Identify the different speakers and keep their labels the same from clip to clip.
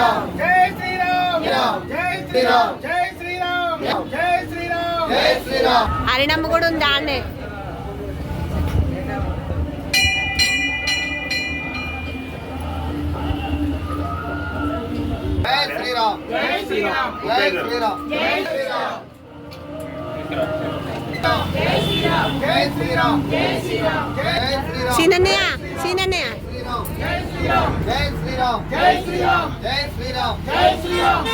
Speaker 1: జై శ్రీరామ్ జై శ్రీరామ్ జై శ్రీరామ్ జై శ్రీరామ్ జై శ్రీరామ్.
Speaker 2: హరినమ్మ కూడా ఉంది ఆడనే.
Speaker 1: జై శ్రీరామ్ జై శ్రీరామ్ జై శ్రీరామ్ జై శ్రీరామ్ జై శ్రీరామ్ జై శ్రీరామ్ జై శ్రీరామ్ జై శ్రీరామ్.
Speaker 2: సీనన్నయ్య సీనన్నయ్య
Speaker 1: జై శ్రీరామ్ జై శ్రీరామ్ జై శ్రీరామ్ జై శ్రీరామ్ జై శ్రీరామ్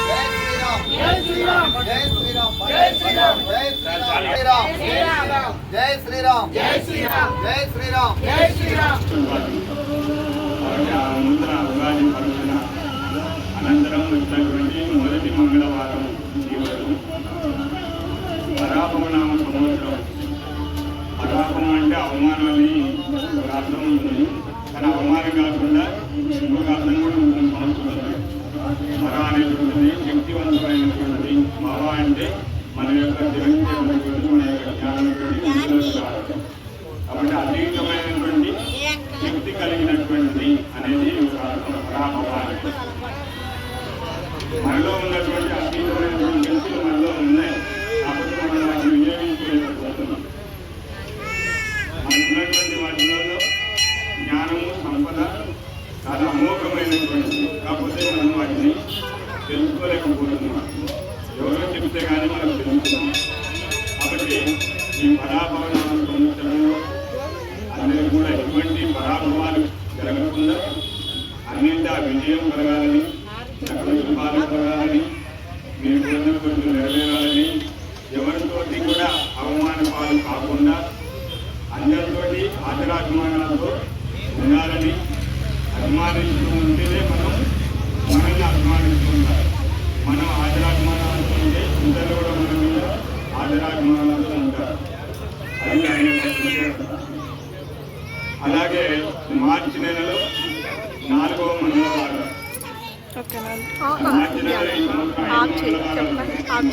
Speaker 1: జై శ్రీరామ్ జై శ్రీరామ్ జై శ్రీరామ్ జై శ్రీరామ్ జై శ్రీరామ్ జై శ్రీరామ్ జై శ్రీరామ్ జై శ్రీరామ్ జై శ్రీరామ్.
Speaker 3: ఉగాది పర్వదిన అనంతరం వచ్చినటువంటి మొదటి మంగళవారం ఈరోజు పరాపమనామ సంవత్సరం. పరాపం అంటే అవమానాన్ని ఒక అర్థం ఉంటుంది, కానీ అవమానం కాకుండా ఇంకొక అర్థం కూడా ఉంటుంది సంస్కృతంలో. పర అనేటువంటిది శక్తివంతమైనటువంటిది, మవ అంటే మన యొక్క దివ్యమైనటువంటి మన యొక్క జ్ఞానమైనటువంటి. కాబట్టి అతీతమైనటువంటి శక్తి కలిగినటువంటిది అనేది పరాపమానం. మనలో ఉన్నటువంటి అతీతమైనటువంటి శక్తులు మనలో ఉన్నాయి, కాబట్టి మనం వాటిని వినియోగించలేకపోతున్నాం. మనకున్నటువంటి వాటిలో జ్ఞానము సంపద చాలా అమోఘమైనటువంటిది, కాకపోతే మనం వాటిని తెలుసుకోలేకపోతున్నాం. ఎవరో చెప్తే కానీ మనకు తెలుస్తున్నాం. కాబట్టి ఈ పరాభవన సంవత్సరంలో అందరూ కూడా ఎటువంటి పరాభవాలు జరగకుండా అన్నింటా విజయం కలగాలని, సకల శుభాలు కలగాలని, మీ కోరికలు నెరవేరాలని, ఎవరితోటి కూడా అవమాన పాలు కాకుండా అందరితోటి ఆదరాభిమానాలతో ఉండాలని, అభిమానిస్తూ ఉంటేనే మనల్ని అభిమానిస్తూ ఉండాలి. మనం ఆదరాభిమానాలతో ఉంటే ఇద్దరు కూడా మన మీద ఆదరాభిమానాలతో ఉంటారు. అది ఆయన ప్రత్యేకత. అలాగే మార్చి నెలలో 4వ మంగళవారం. మార్చి నెల ఈ సంవత్సరం 5వ మంగళవారం.